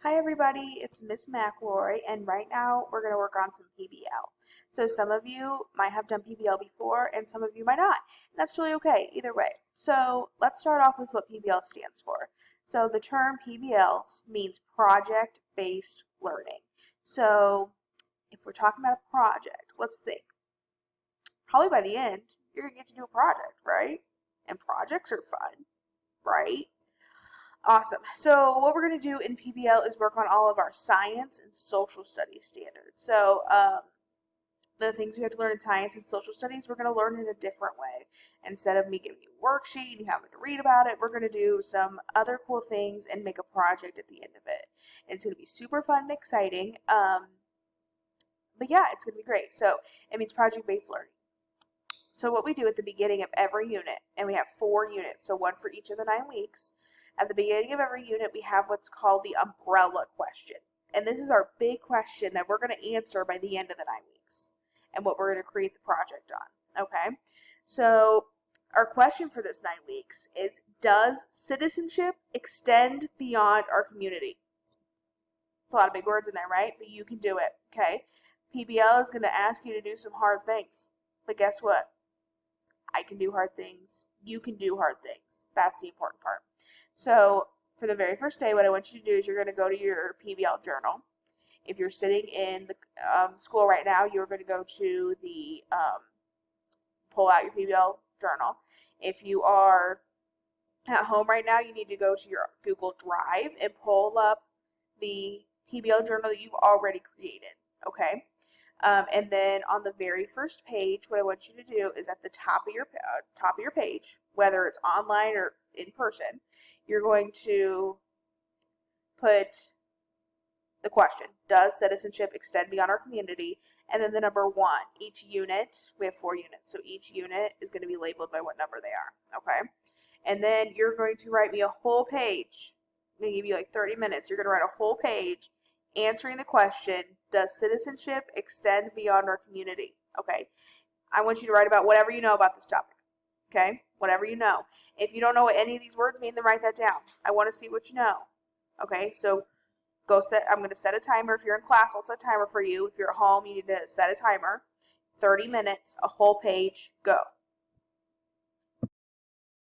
Hi everybody, it's Miss McElroy, and right now we're going to work on some PBL. So some of you might have done PBL before, and some of you might not. And that's really okay, either way. So let's start off with what PBL stands for. So the term PBL means project-based learning. So if we're talking about a project, let's think. Probably by the end, you're going to get to do a project, right? And projects are fun, right? Awesome. So what we're going to do in PBL is work on all of our science and social studies standards. So the things we have to learn in science and social studies, we're going to learn in a different way. Instead of me giving you a worksheet and you having to read about it, we're going to do some other cool things and make a project at the end of it. And it's going to be super fun and exciting. But yeah, it's going to be great. So it means project-based learning. So what we do at the beginning of every unit, and we have 4 units, so one for each of the 9 weeks. At the beginning of every unit, we have what's called the umbrella question. And this is our big question that we're going to answer by the end of the 9 weeks and what we're going to create the project on. Okay? So our question for this 9 weeks is, does citizenship extend beyond our community? It's a lot of big words in there, right? But you can do it. Okay? PBL is going to ask you to do some hard things. But guess what? I can do hard things. You can do hard things. That's the important part. So for the very first day, what I want you to do is you're going to go to your PBL journal. If you're sitting in the school right now, you're going to go to the pull out your PBL journal. If you are at home right now, you need to go to your Google Drive and pull up the PBL journal that you've already created. Okay? And then on the very first page, what I want you to do is at the top of your page, whether it's online or in person, you're going to put the question, does citizenship extend beyond our community? And then the number 1. Each unit, we have 4 units, so each unit is going to be labeled by what number they are, okay? And then you're going to write me a whole page. I'm going to give you like 30 minutes. You're going to write a whole page answering the question, does citizenship extend beyond our community? Okay. I want you to write about whatever you know about this topic. Okay? Whatever you know. If you don't know what any of these words mean, then write that down. I want to see what you know. Okay? So I'm going to set a timer. If you're in class, I'll set a timer for you. If you're at home, you need to set a timer. 30 minutes, a whole page, go.